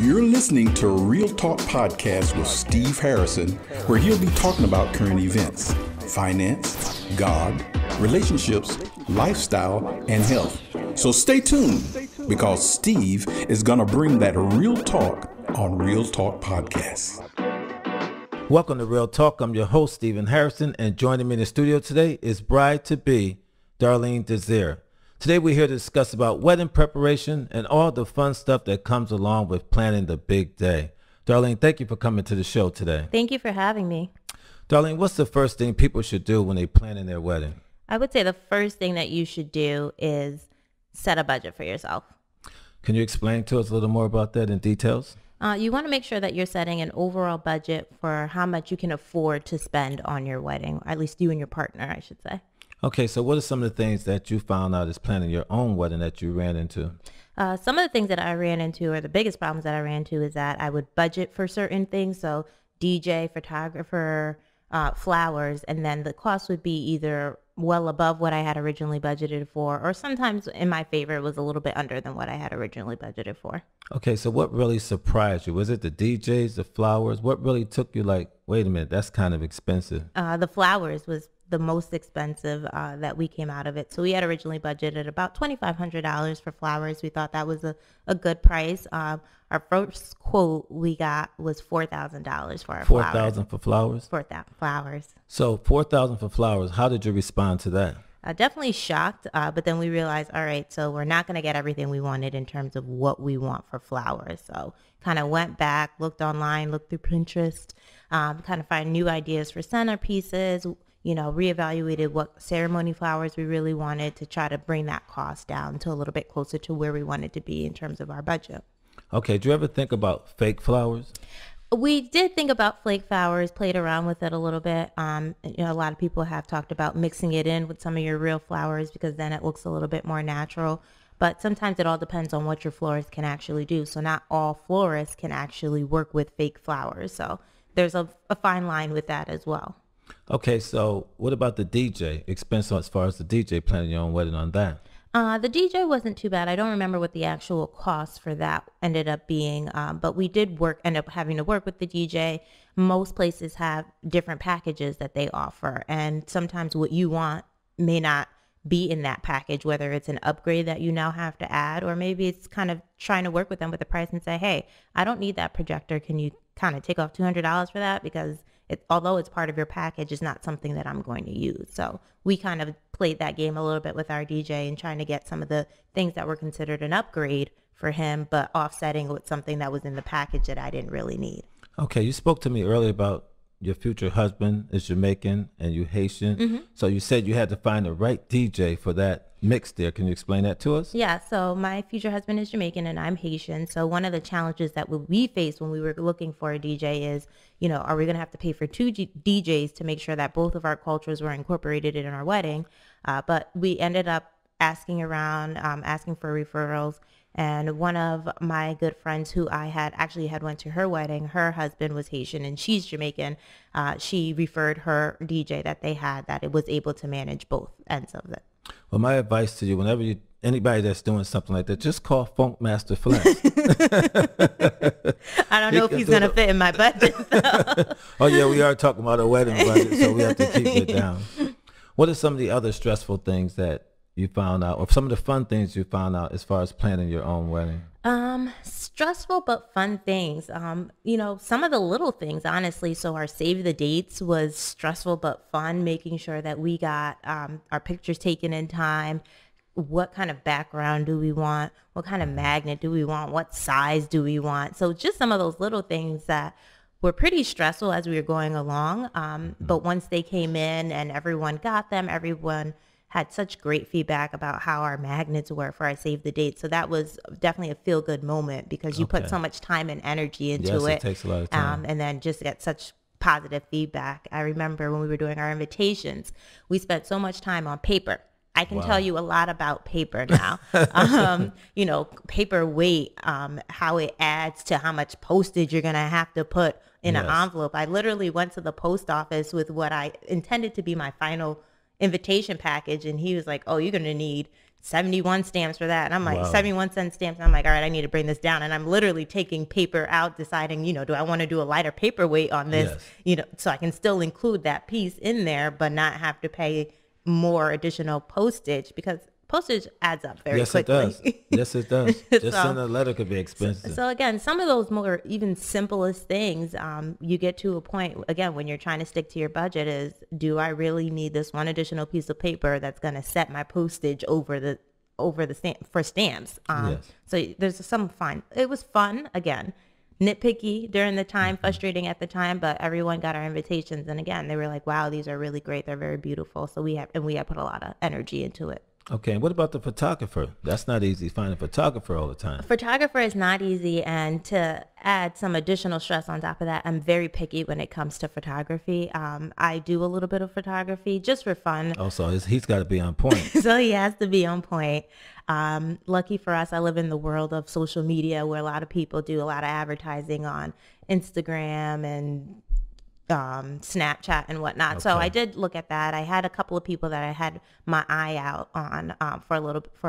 You're listening to Real Talk Podcast with Steve Harrison, where he'll be talking about current events, finance, God, relationships, lifestyle, and health. So stay tuned, because Steve is going to bring that real talk on Real Talk Podcast. Welcome to Real Talk. I'm your host, Stephen Harrison, and joining me in the studio today is bride-to-be Darlene Desir. Today we're here to discuss about wedding preparation and all the fun stuff that comes along with planning the big day. Darlene, thank you for coming to the show today. Thank you for having me. Darlene, what's the first thing people should do when they're planning their wedding? I would say the first thing that you should do is set a budget for yourself. Can you explain to us a little more about that in details? You want to make sure that you're setting an overall budget for how much you can afford to spend on your wedding, or at least you and your partner, I should say. Okay, so what are some of the things that you found out as planning your own wedding that you ran into? Some of the things that I ran into, or the biggest problems that I ran into, is that I would budget for certain things. So DJ, photographer, flowers, and then the cost would be either well above what I had originally budgeted for, or sometimes in my favor, it was a little bit under than what I had originally budgeted for. Okay, so what really surprised you? Was it the DJs, the flowers? What really took you like, wait a minute, that's kind of expensive? The flowers was the most expensive that we came out of it. So we had originally budgeted about $2,500 for flowers. We thought that was a good price. Our first quote we got was $4,000 for our flowers. $4,000 for flowers? Flowers. So $4,000 for flowers. How did you respond to that? Definitely shocked, but then we realized, all right, so we're not going to get everything we wanted in terms of what we want for flowers. So kind of went back, looked online, looked through Pinterest, kind of find new ideas for centerpieces, reevaluated what ceremony flowers we really wanted to try to bring that cost down to a little bit closer to where we wanted to be in terms of our budget. Okay, do you ever think about fake flowers? We did think about flake flowers, played around with it a little bit. A lot of people have talked about mixing it in with some of your real flowers because then it looks a little bit more natural. But sometimes it all depends on what your florist can actually do. So not all florists can actually work with fake flowers. So there's a fine line with that as well. Okay, so what about the DJ? Expense as far as the DJ planning your own wedding on that? The DJ wasn't too bad. I don't remember what the actual cost for that ended up being, but we did end up having to work with the DJ. Most places have different packages that they offer, and sometimes what you want may not be in that package, whether it's an upgrade that you now have to add, or maybe it's kind of trying to work with them with the price and say, hey, I don't need that projector. Can you kind of take off $200 for that? Because although it's part of your package, it's not something that I'm going to use. So we kind of played that game a little bit with our DJ and trying to get some of the things that were considered an upgrade for him, but offsetting with something that was in the package that I didn't really need. Okay, you spoke to me earlier about your future husband is Jamaican and you Haitian. Mm-hmm. So you said you had to find the right DJ for that mix there. Can you explain that to us? Yeah, so my future husband is Jamaican and I'm Haitian. So one of the challenges that we faced when we were looking for a DJ is, are we going to have to pay for two DJs to make sure that both of our cultures were incorporated in our wedding? But we ended up asking around, asking for referrals. And one of my good friends who I had went to her wedding, her husband was Haitian and she's Jamaican. She referred her DJ that they had that it was able to manage both ends of it. Well, my advice to you, whenever anybody that's doing something like that, just call Funk Master Flash. I don't know if he's going to fit in my budget. Oh, yeah, we are talking about a wedding budget, so we have to keep it down. What are some of the other stressful things that you found out, or some of the fun things you found out as far as planning your own wedding? Stressful but fun things. Some of the little things, honestly. So our save the dates was stressful but fun, making sure that we got our pictures taken in time. What kind of background do we want? What kind of magnet do we want? What size do we want? So just some of those little things that were pretty stressful as we were going along. But once they came in and everyone got them, everyone had such great feedback about how our magnets were for our save the date. So that was definitely a feel good moment because you put so much time and energy into it. It takes a lot of time. And then just get such positive feedback. I remember when we were doing our invitations, we spent so much time on paper. I can tell you a lot about paper now. Paper weight, how it adds to how much postage you're going to have to put in an envelope. I literally went to the post office with what I intended to be my final invitation package, and he was like, oh, you're going to need 71 stamps for that. And I'm like, Wow. 71-cent stamps. I'm like, all right, I need to bring this down. And I'm literally taking paper out, deciding, do I want to do a lighter paperweight on this, so I can still include that piece in there, but not have to pay more additional postage, because postage adds up very quickly. Yes, it does. Yes, it does. Just So- sending a letter could be expensive. So again, some of those more even simplest things, you get to a point, again, when you're trying to stick to your budget, is, do I really need this one additional piece of paper that's going to set my postage over the stamp for stamps? Yes. So there's some fun. It was fun, again, nitpicky during the time, frustrating at the time, but everyone got our invitations. And again, they were like, wow, these are really great. They're very beautiful. So we have put a lot of energy into it. Okay, and what about the photographer? That's not easy to find a photographer all the time. Photographer is not easy, and to add some additional stress on top of that, I'm very picky when it comes to photography. I do a little bit of photography just for fun. Also, he's got to be on point. So he has to be on point. Lucky for us, I live in the world of social media, where a lot of people do a lot of advertising on Instagram and Snapchat and whatnot. So Okay. I did look at that. I had a couple of people that I had my eye out on for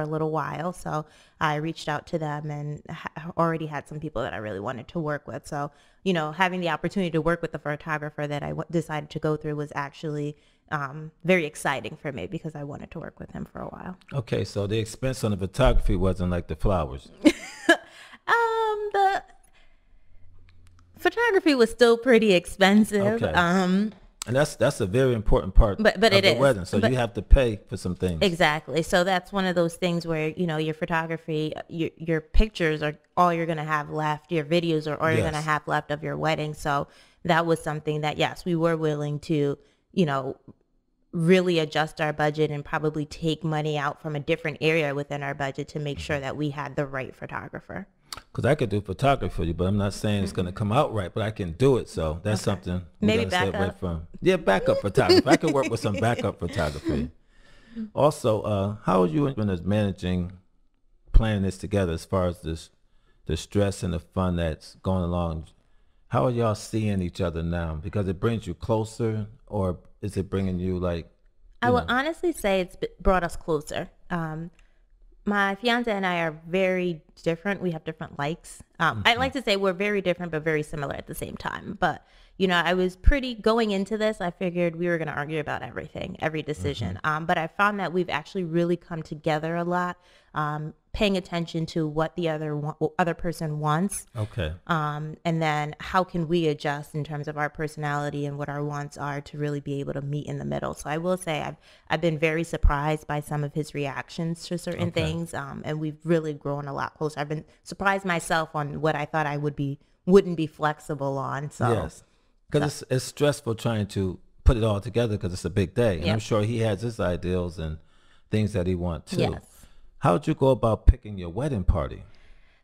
a little while. So I reached out to them and already had some people that I really wanted to work with. So, having the opportunity to work with the photographer that I decided to go through was actually very exciting for me, because I wanted to work with him for a while. Okay, so the expense on the photography wasn't like the flowers. The photography was still pretty expensive. Okay. And that's a very important part But of it the is. wedding. So But- you have to pay for some things. Exactly. So that's one of those things where, your photography, your pictures are all you're going to have left. Your videos are all you're going to Yes. have left of your wedding. So that was something that, yes, we were willing to, really adjust our budget and probably take money out from a different area within our budget to make sure that we had the right photographer. Because I could do photography for you, but I'm not saying it's going to come out right, but I can do it. So that's something we're Maybe going to stay away backup. from. Yeah, backup photography. I can work with some backup photography. Also, how are you managing, planning this together as far as the stress and the fun that's going along? How are y'all seeing each other now? Because it brings you closer, or is it bringing you like, I will honestly say it's brought us closer. My fiance and I are very different. We have different likes. I like to say we're very different, but very similar at the same time. But, I was going into this, I figured we were going to argue about everything, every decision. But I found that we've actually really come together a lot, paying attention to what the other person wants. okay, And then how can we adjust in terms of our personality and what our wants are to really be able to meet in the middle. So I will say I've been very surprised by some of his reactions to certain things, and we've really grown a lot closer. I've been surprised myself on what I thought I wouldn't be flexible on. So yes. Because it's stressful trying to put it all together because it's a big day. And Yeah. I'm sure he has his ideals and things that he wants too. Yes. How would you go about picking your wedding party?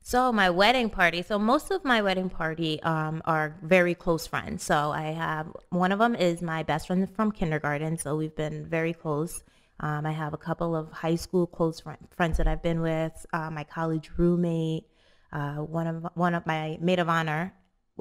So my wedding party. So most of my wedding party are very close friends. So I have one of them is my best friend from kindergarten. So we've been very close. I have a couple of high school close friends that I've been with. My college roommate. One of my maid of honor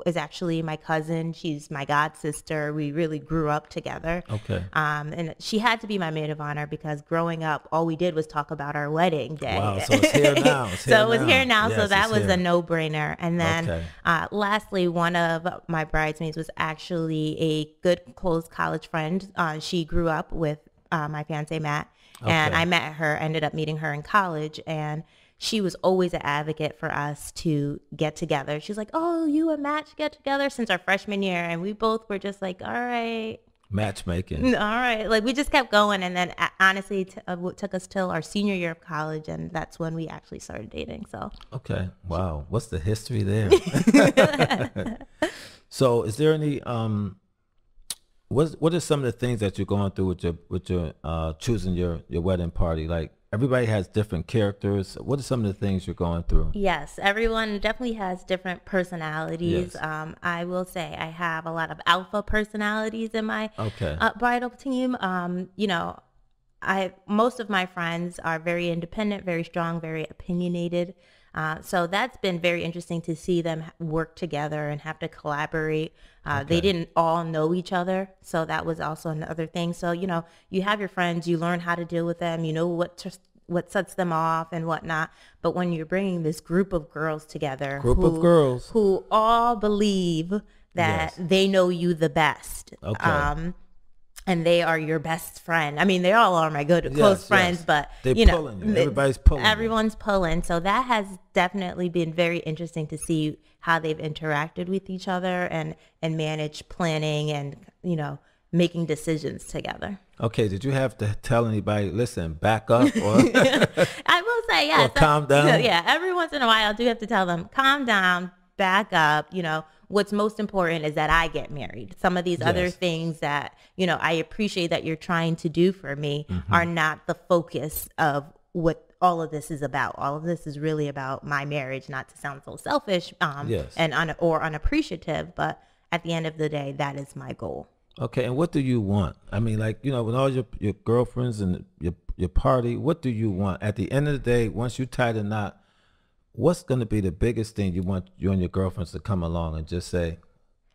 is actually my cousin. She's my god sister. We really grew up together. Okay. And she had to be my maid of honor because growing up, all we did was talk about our wedding day. Wow, so it's here now. It's So here it was now. here now. So Yes, that it's was here. a no-brainer. And then Okay. lastly, one of my bridesmaids was actually a good close college friend. She grew up with my fiance, Matt. And Okay. I met her, ended up meeting her in college. And she was always an advocate for us to get together. She's like, oh, you and Matt should get together since our freshman year. And we both were just like, all right. Matchmaking. All right. Like we just kept going. And then honestly, it took us till our senior year of college. And that's when we actually started dating. So Okay. Wow. What's the history there? So is there any what are some of the things that you're going through with your choosing your wedding party? Like everybody has different characters. What are some of the things you're going through? yes, everyone definitely has different personalities. Yes. I will say I have a lot of alpha personalities in my Okay. bridal team. Most of my friends are very independent, very strong, very opinionated. So that's been very interesting to see them work together and have to collaborate. They didn't all know each other. So that was also another thing. So, you have your friends, you learn how to deal with them. You know what what sets them off and whatnot. But when you're bringing this group of girls together, who all believe that they know you the best, and they are your best friend. I mean, they all are my close friends, but they're pulling you. Everybody's pulling. Everyone's pulling. So that has definitely been very interesting to see how they've interacted with each other and managed planning and, making decisions together. Okay, did you have to tell anybody, listen, back up? Or I will say, yes. Or calm down? Yeah, every once in a while I do have to tell them, calm down, back up. What's most important is that I get married. Some of these other things that, I appreciate that you're trying to do for me are not the focus of what all of this is about. All of this is really about my marriage, not to sound so selfish and unappreciative, but at the end of the day, that is my goal. Okay, and what do you want? I mean, like, with all your girlfriends and your party, what do you want? At the end of the day, once you tie the knot, what's going to be the biggest thing you want you and your girlfriends to come along and just say,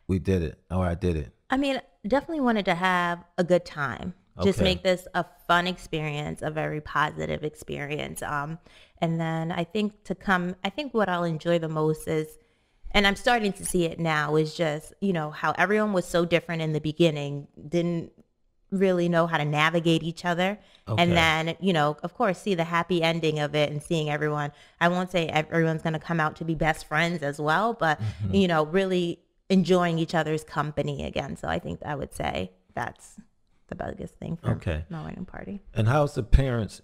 we did it, or I did it? I mean, definitely wanted to have a good time. Just make this a fun experience, a very positive experience. And then I think what I'll enjoy the most is, and I'm starting to see it now, is just, how everyone was so different in the beginning, didn't really know how to navigate each other. And then, of course, see the happy ending of it and seeing everyone. I won't say everyone's going to come out to be best friends as well, but, really enjoying each other's company again. So I think I would say that's the biggest thing for my wedding party. And how's your parents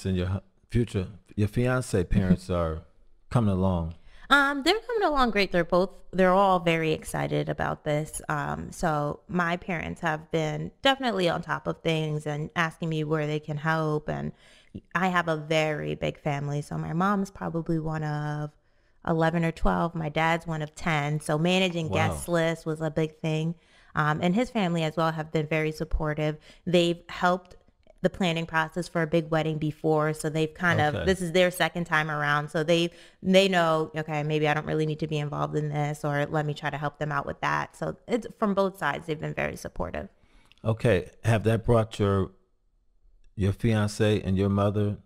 and your fiance parents are coming along? They're coming along great. They're all very excited about this. So my parents have been definitely on top of things and asking me where they can help. And I have a very big family. So my mom's probably one of 11 or 12. My dad's one of 10. So managing guest lists was a big thing. And his family as well have been very supportive. They've helped the planning process for a big wedding before. So they've this is their second time around. So they know, okay, maybe I don't really need to be involved in this, or let me try to help them out with that. So it's from both sides. They've been very supportive. Okay. Have that brought your fiance and your mother,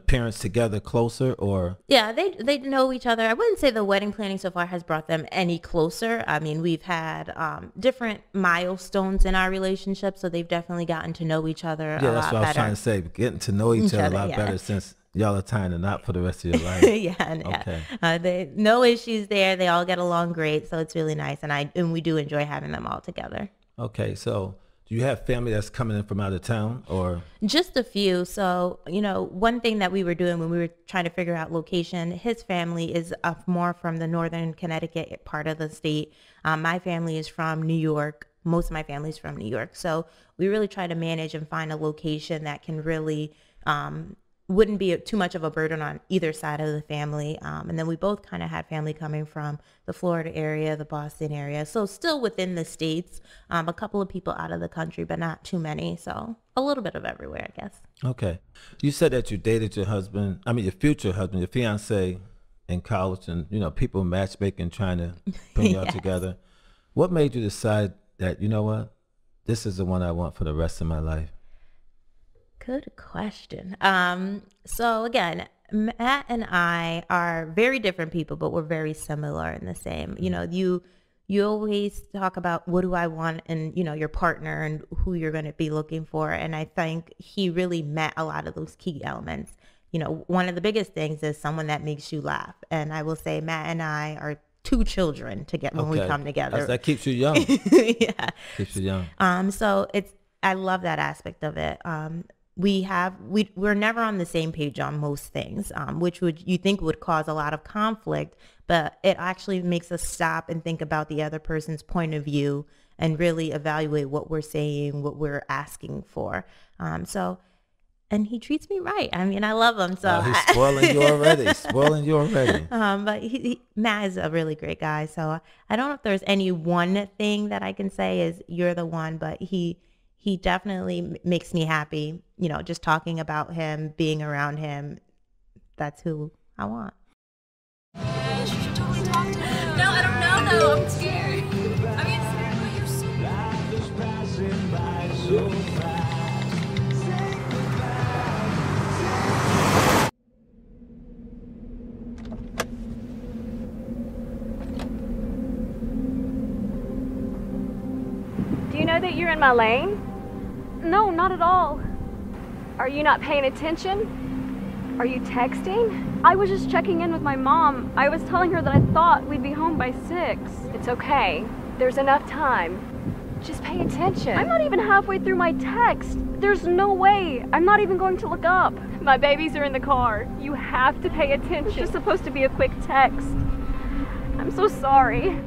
parents together closer, or? Yeah, they know each other. I wouldn't say the wedding planning so far has brought them any closer. I mean, we've had different milestones in our relationship, so they've definitely gotten to know each other a lot better. Yeah, that's what I was trying to say. Getting to know each other a lot better since y'all are tying the knot for the rest of your life. They no issues there. They all get along great, so it's really nice, and we do enjoy having them all together. Okay, so do you have family that's coming in from out of town, or? Just a few. So, one thing that we were doing when we were trying to figure out location, his family is up more from the northern Connecticut part of the state. My family is from New York. Most of my family is from New York. So we really try to manage and find a location that can really wouldn't be too much of a burden on either side of the family. And then we both kind of had family coming from the Florida area, the Boston area. So still within the states, a couple of people out of the country, but not too many. So a little bit of everywhere, I guess. Okay. You said that you dated your future husband, your fiance in college, and, people matchmaking, trying to bring y'all together. What made you decide that, this is the one I want for the rest of my life? Good question. So again, Matt and I are very different people, but we're very similar in the same. You always talk about what do I want in, your partner and who you're going to be looking for. And I think he really met a lot of those key elements. One of the biggest things is someone that makes you laugh. And I will say Matt and I are two children when we come together. That keeps you young. Yeah. Keeps you young. So I love that aspect of it. We're never on the same page on most things, which you think would cause a lot of conflict, but it actually makes us stop and think about the other person's point of view and really evaluate what we're saying, what we're asking for. And he treats me right. I mean, I love him. So he's spoiling you already. But Matt is a really great guy. So I don't know if there's any one thing that I can say is you're the one, but he definitely makes me happy. Just talking about him, being around him, that's who I want. You should totally talk to him. No, I don't know though. I'm scared. I mean, you're so... Life is passing by so fast. Say goodbye. that you're in my lane? No, not at all. Are you not paying attention? Are you texting? I was just checking in with my mom. I was telling her that I thought we'd be home by 6. It's okay. There's enough time. Just pay attention. I'm not even halfway through my text. There's no way. I'm not even going to look up. My babies are in the car. You have to pay attention. It's just supposed to be a quick text. I'm so sorry.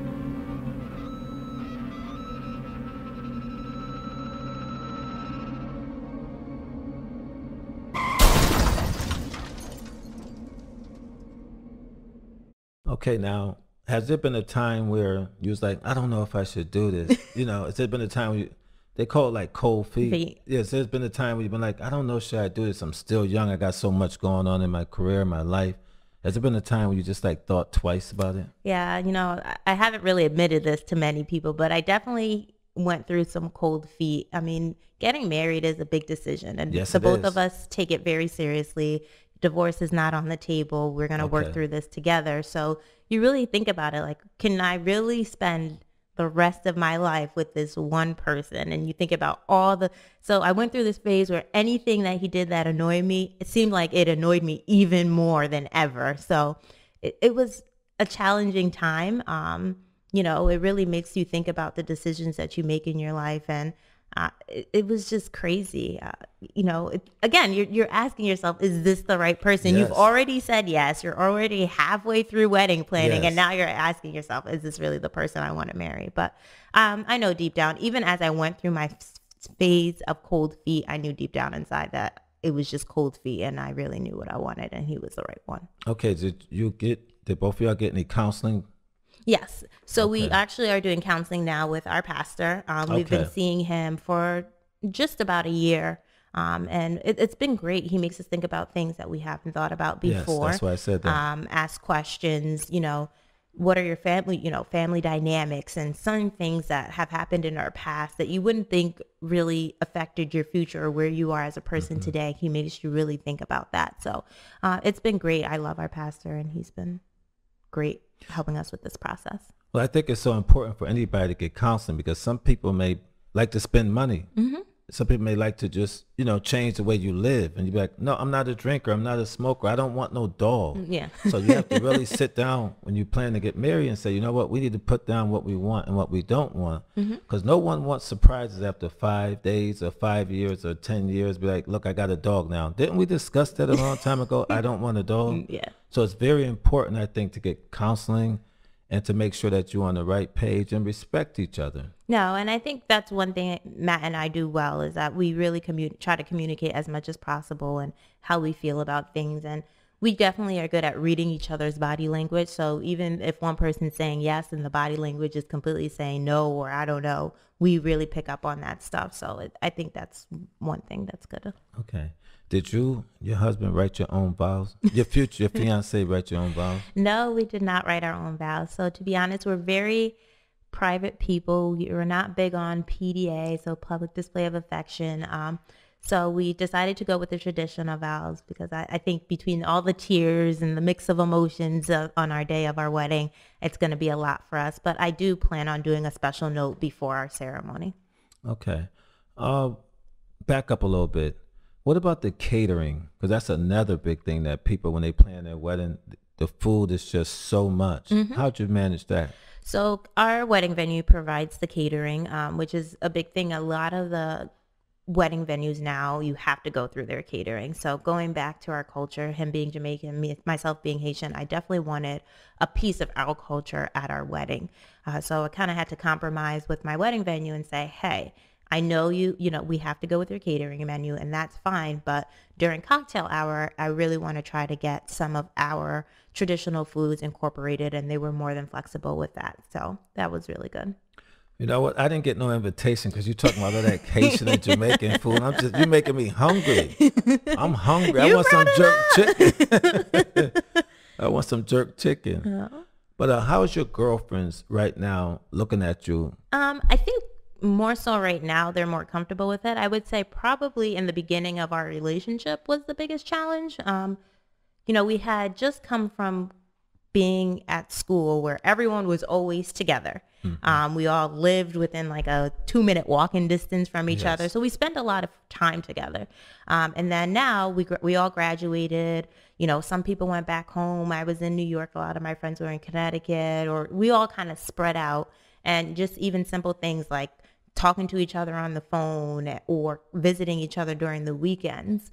Okay, now, has there been a time where you was like, I don't know if I should do this? Has there been a time where they call it like cold feet? Yes, there's been a time where you've been like, I don't know, should I do this? I'm still young. I got so much going on in my career, my life. Has there been a time where you just like thought twice about it? Yeah, I haven't really admitted this to many people, but I definitely went through some cold feet. I mean, getting married is a big decision, and yes, so both of us take it very seriously. Divorce is not on the table. We're going to work through this together. So you really think about it, like, can I really spend the rest of my life with this one person? And you think about so I went through this phase where anything that he did that annoyed me, it seemed like it annoyed me even more than ever. So it was a challenging time. It really makes you think about the decisions that you make in your life. And it was just crazy. Again, you're asking yourself, is this the right person? Yes. You've already said yes. You're already halfway through wedding planning. Yes. And now you're asking yourself, is this really the person I want to marry? But I know deep down, even as I went through my phase of cold feet, I knew deep down inside that it was just cold feet, and I really knew what I wanted, and he was the right one. Okay. Did both of y'all get any counseling? Yes. So we actually are doing counseling now with our pastor. We've been seeing him for just about a year. And it's been great. He makes us think about things that we haven't thought about before. Yes, that's why I said that. Ask questions, what are your family dynamics, and some things that have happened in our past that you wouldn't think really affected your future or where you are as a person today. He makes you really think about that. So it's been great. I love our pastor, and he's been great helping us with this process. Well, I think it's so important for anybody to get counseling, because some people may like to spend money. Mm-hmm. Some people may like to just, change the way you live. And you'd be like, no, I'm not a drinker. I'm not a smoker. I don't want no dog. Yeah. So you have to really sit down when you plan to get married and say, you know what, we need to put down what we want and what we don't want. Because no one wants surprises after 5 days or 5 years or 10 years. Be like, look, I got a dog now. Didn't we discuss that a long time ago? I don't want a dog. Yeah. So it's very important, I think, to get counseling and to make sure that you're on the right page and respect each other. No, and I think that's one thing Matt and I do well, is that we really try to communicate as much as possible and how we feel about things. And we definitely are good at reading each other's body language. So even if one person's saying yes and the body language is completely saying no or I don't know, we really pick up on that stuff. So I think that's one thing that's good. Okay. Did your husband write your own vows? Your fiance write your own vows? No, we did not write our own vows. So to be honest, we're very private people. We're not big on PDA, so public display of affection. So we decided to go with the tradition of vows, because I think between all the tears and the mix of emotions on our day of our wedding, it's going to be a lot for us. But I do plan on doing a special note before our ceremony. Okay. Back up a little bit. What about the catering? Because that's another big thing that people, when they plan their wedding, the food is just so much. How'd you manage that? So our wedding venue provides the catering, which is a big thing. A lot of the wedding venues now, you have to go through their catering. So going back to our culture, him being Jamaican, myself being Haitian, I definitely wanted a piece of our culture at our wedding. So I kind of had to compromise with my wedding venue and say, hey, I know we have to go with your catering menu, and that's fine. But during cocktail hour, I really want to try to get some of our traditional foods incorporated, and they were more than flexible with that. So that was really good. You know what? I didn't get no invitation because you're talking about all that Haitian and Jamaican food. You're making me hungry. I'm hungry. I want some jerk chicken. I want some jerk chicken. But how is your girlfriends right now looking at you? I think more so right now, they're more comfortable with it. I would say probably in the beginning of our relationship was the biggest challenge. We had just come from being at school where everyone was always together. We all lived within like a 2-minute walking distance from each other. So we spent a lot of time together. And then now we all graduated. Some people went back home. I was in New York. A lot of my friends were in Connecticut, or we all kind of spread out. And just even simple things like talking to each other on the phone or visiting each other during the weekends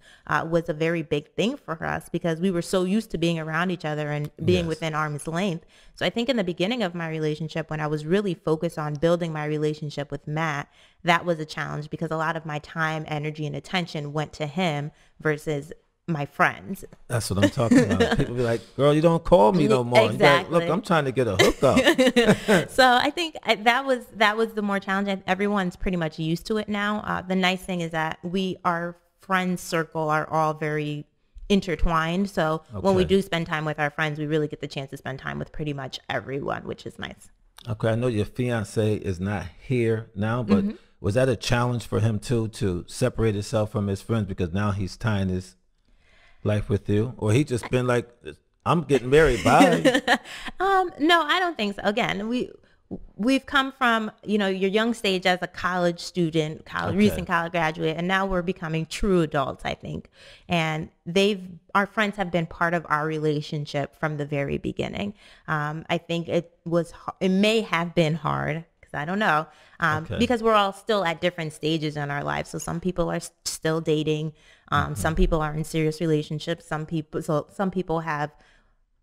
was a very big thing for us because we were so used to being around each other and being within arm's length. So I think in the beginning of my relationship, when I was really focused on building my relationship with Matt, that was a challenge because a lot of my time, energy, and attention went to him versus my friends. That's what I'm talking about. People be like, girl, you don't call me no more. Exactly. Look, I'm trying to get a hookup. So I think that was the more challenging. Everyone's pretty much used to it now. The nice thing is that our friend circle are all very intertwined. So when we do spend time with our friends, we really get the chance to spend time with pretty much everyone, which is nice. Okay, I know your fiance is not here now, but was that a challenge for him too, to separate himself from his friends because now he's tying his life with you? Or he just been like, I'm getting married, bye? No, I don't think so. Again, we've come from, your young stage as a college student, recent college graduate, and now we're becoming true adults, I think. And our friends have been part of our relationship from the very beginning. I think it may have been hard, because I don't know, because we're all still at different stages in our lives. So some people are still dating. Some people are in serious relationships. Some people have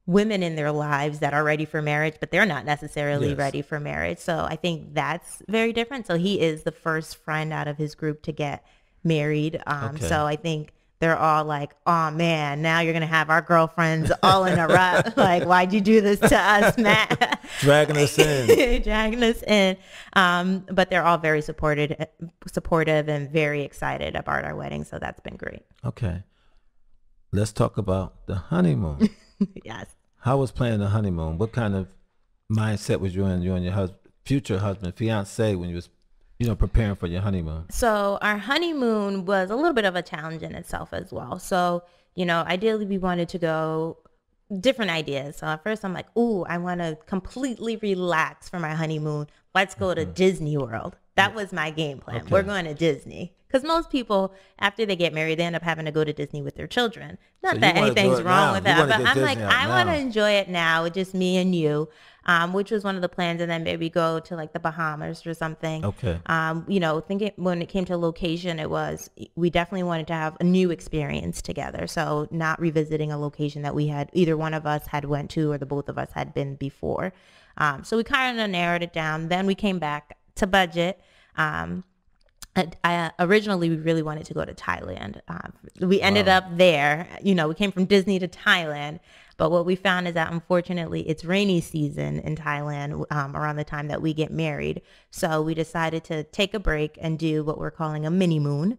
women in their lives that are ready for marriage, but they're not necessarily ready for marriage. So I think that's very different. So he is the first friend out of his group to get married. So I think they're all like, oh man, now you're going to have our girlfriends all in a rut. Like, why'd you do this to us, Matt? Dragging us in. But they're all very supportive and very excited about our wedding. So that's been great. Okay. Let's talk about the honeymoon. Yes. How was planning the honeymoon? What kind of mindset was you and your future husband, fiance, when you was preparing for your honeymoon? So our honeymoon was a little bit of a challenge in itself as well. So, ideally we wanted to go different ideas. So at first I'm like, ooh, I want to completely relax for my honeymoon. Let's go to Disney World. That was my game plan. We're going to Disney. Because most people, after they get married, they end up having to go to Disney with their children. Not that anything's wrong with that, but I'm like, I want to enjoy it now with just me and you, which was one of the plans. And then maybe go to like the Bahamas or something. Okay. Thinking when it came to location, we definitely wanted to have a new experience together. So not revisiting a location that either one of us had went to or the both of us had been before. So we kind of narrowed it down. Then we came back to budget. Originally, we really wanted to go to Thailand. We ended up there. We came from Disney to Thailand. But what we found is that, unfortunately, it's rainy season in Thailand around the time that we get married. So we decided to take a break and do what we're calling a mini moon.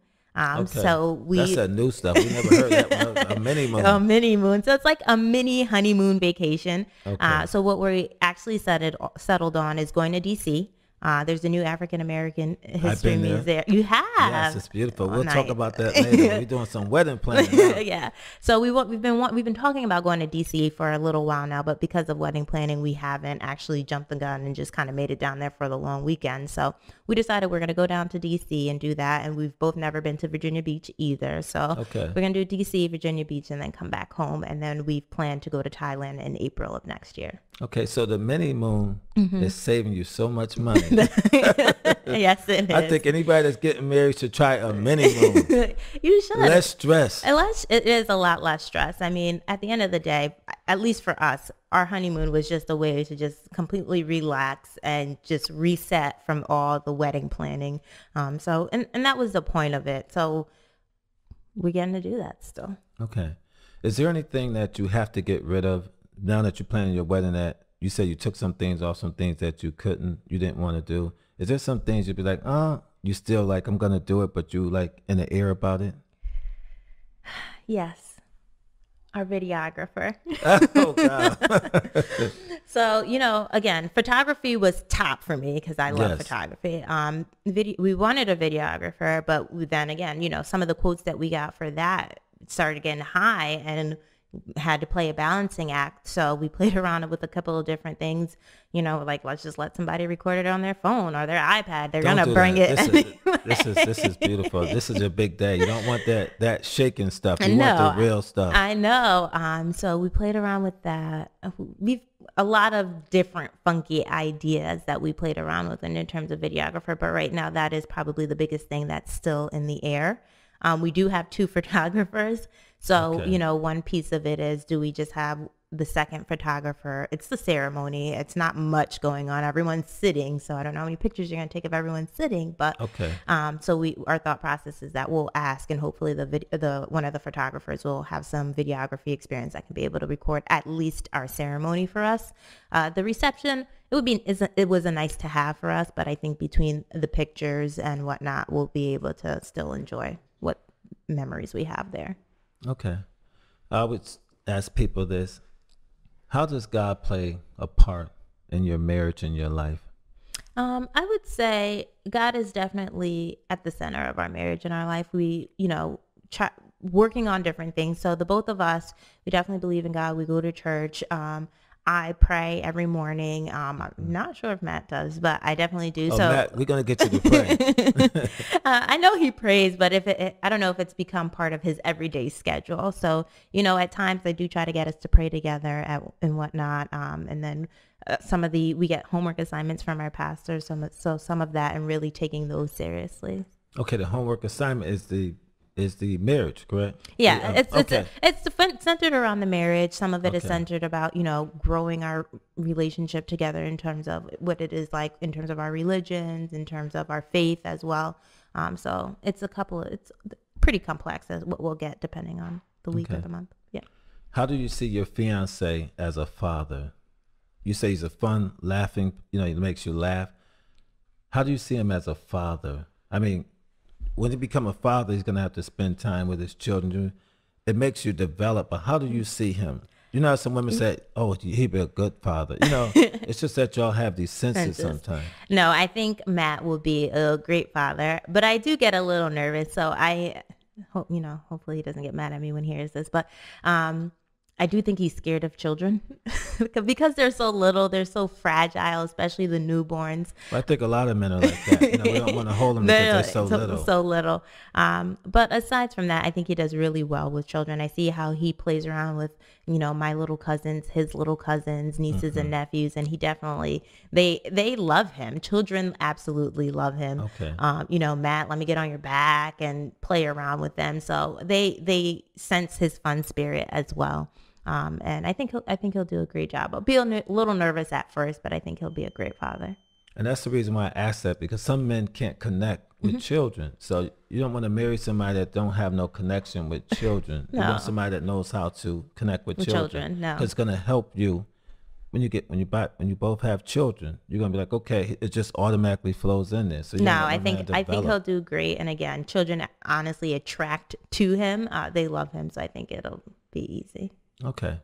So that's that new stuff. We never heard that one. A mini moon. A mini moon. So it's like a mini honeymoon vacation. So what we actually settled on is going to DC. There's a new African American history museum. You have? Yes, it's beautiful. We'll talk about that later. We're doing some wedding planning. Yeah. So we've been talking about going to DC for a little while now, but because of wedding planning, we haven't actually jumped the gun and just kind of made it down there for the long weekend. So we decided we're going to go down to DC and do that. And we've both never been to Virginia Beach either. So we're going to do DC, Virginia Beach, and then come back home. And then we've planned to go to Thailand in April of next year. Okay, so the mini moon is saving you so much money. Yes, it is. I think anybody that's getting married should try a mini moon. You should. Less stress. It is a lot less stress. I mean, at the end of the day, at least for us, our honeymoon was just a way to just completely relax and just reset from all the wedding planning. And that was the point of it. So we're getting to do that still. Okay. Is there anything that you have to get rid of now that you're planning your wedding, that you said you took some things off, some things that you didn't want to do? Is there some things you'd be like, you still like, I'm going to do it, but you like in the air about it? Yes. Our videographer. Oh, God. So, again, photography was top for me because I love photography. We wanted a videographer, but then again, some of the quotes that we got for that started getting high, and had to play a balancing act. So we played around with a couple of different things, like let's just let somebody record it on their phone or their iPad. They're going to bring it. This is beautiful. This is your big day. You don't want that shaking stuff. You want the real stuff. I know. So we played around with that. We've a lot of different funky ideas that we played around with in terms of videographer. But right now that is probably the biggest thing that's still in the air. We do have 2 photographers. So, Okay. One piece of it is, do we just have the second photographer? It's the ceremony. It's not much going on. Everyone's sitting. So I don't know how many pictures you're going to take of everyone sitting. But Okay. so our thought process is that we'll ask, and hopefully one of the photographers will have some videography experience that can be able to record at least our ceremony for us. The reception, it was a nice to have for us, but I think between the pictures and whatnot, we'll be able to still enjoy what memories we have there. Okay. I would ask people this. How does God play a part in your marriage and your life? I would say God is definitely at the center of our marriage and our life. We, try working on different things. So the both of us, we definitely believe in God. We go to church. I pray every morning. I'm not sure if Matt does, but I definitely do. Oh, So Matt, we're going to get you to pray. I know he prays, but I don't know if it's become part of his everyday schedule. So, at times I do try to get us to pray together and whatnot. And then we get homework assignments from our pastor. So some of that and really taking those seriously. Okay, the homework assignment is the marriage, correct? Yeah, okay. it's centered around the marriage. Some of it is Okay. centered about, growing our relationship together in terms of what it is like in terms of our religions, in terms of our faith as well. So it's pretty complex as what we'll get depending on the week or Okay. the month. Yeah. How do you see your fiance as a father? You say he's a fun, laughing, he makes you laugh. How do you see him as a father? I mean, when he become a father, he's going to have to spend time with his children. It makes you develop, but how do you see him? You know how some women say, oh, he'd be a good father. It's just that y'all have these senses sometimes. No, I think Matt will be a great father, but I do get a little nervous. So I hope, hopefully he doesn't get mad at me when he hears this, but I do think he's scared of children because they're so little, they're so fragile, especially the newborns. But I think a lot of men are like that. We don't want to hold them because they're so little. So little. But aside from that, I think he does really well with children. I see how he plays around with, my little cousins, his little cousins, nieces and nephews, and he definitely, they love him. Children absolutely love him. Okay. Matt, let me get on your back and play around with them. So they sense his fun spirit as well. And I think he'll do a great job. I'll be a little nervous at first, but I think he'll be a great father. And that's the reason why I asked that, because some men can't connect with children. So you don't want to marry somebody that don't have no connection with children. You No. want somebody that knows how to connect with children. No. 'Cause it's going to help you when you both have children. You're going to be like, okay, it just automatically flows in there. So you No, don't I learn how to think he'll develop. do great. And again, children honestly attract to him. They love him, so I think it'll be easy. Okay.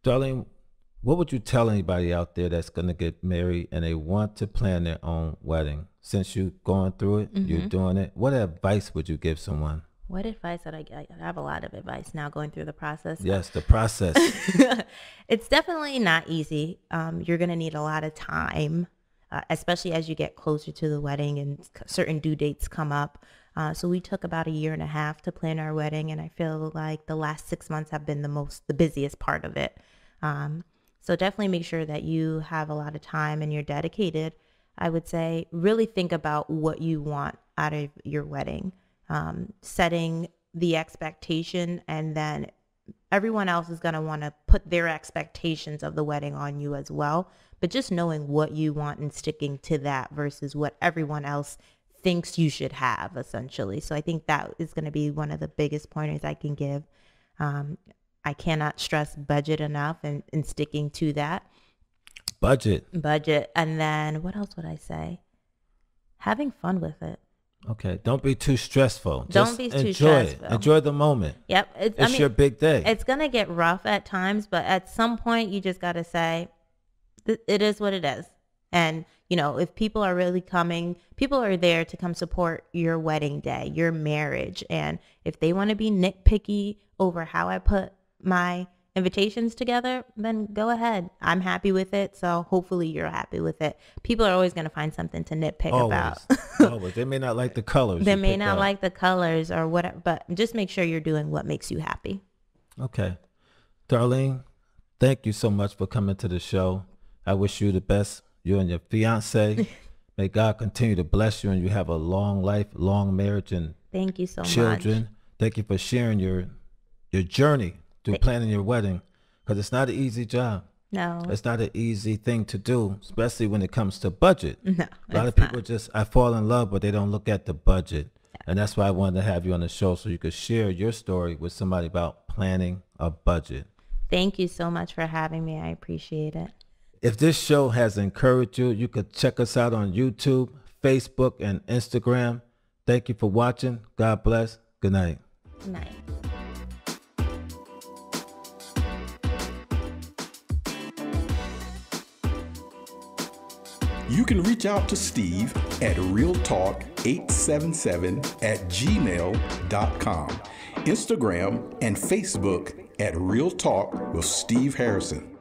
Darlene, what would you tell anybody out there that's going to get married and they want to plan their own wedding? Since you're going through it, you're doing it, what advice would you give someone? What advice would I get? I have a lot of advice now going through the process. Yes, the process. It's definitely not easy. You're going to need a lot of time, especially as you get closer to the wedding and certain due dates come up. So we took about 1.5 years to plan our wedding, and I feel like the last 6 months have been the busiest part of it. So definitely make sure that you have a lot of time and you're dedicated. I would say really think about what you want out of your wedding, setting the expectation, and then everyone else is going to want to put their expectations of the wedding on you as well. But just knowing what you want and sticking to that versus what everyone else thinks you should have, essentially. So I think that is going to be one of the biggest pointers I can give. I cannot stress budget enough and sticking to that. Budget. And then what else would I say? Having fun with it. Okay. Don't be too stressful. Don't Just be too enjoy stressful. it. Enjoy the moment. Yep. It's your big day. It's going to get rough at times, but at some point you just got to say, it is what it is. And, if people are really coming, people are there to come support your wedding day, your marriage. And if they want to be nitpicky over how I put my invitations together, then go ahead. I'm happy with it. So hopefully you're happy with it. People are always going to find something to nitpick about. Always. They may not like the colors. They may not like the colors or whatever, but just make sure you're doing what makes you happy. Okay. Darlene, thank you so much for coming to the show. I wish you the best, you and your fiance. May God continue to bless you and you have a long life, long marriage, and thank you so children. much. Thank you for sharing your journey through planning your wedding, because it's not an easy job. No. It's not an easy thing to do, especially when it comes to budget. No, a lot of people I fall in love, but they don't look at the budget. Yeah. And that's why I wanted to have you on the show so you could share your story with somebody about planning a budget. Thank you so much for having me. I appreciate it. If this show has encouraged you, you could check us out on YouTube, Facebook, and Instagram. Thank you for watching. God bless. Good night. Good night. You can reach out to Steve at realtalk877@gmail.com, Instagram and Facebook at Real Talk with Steve Harrison.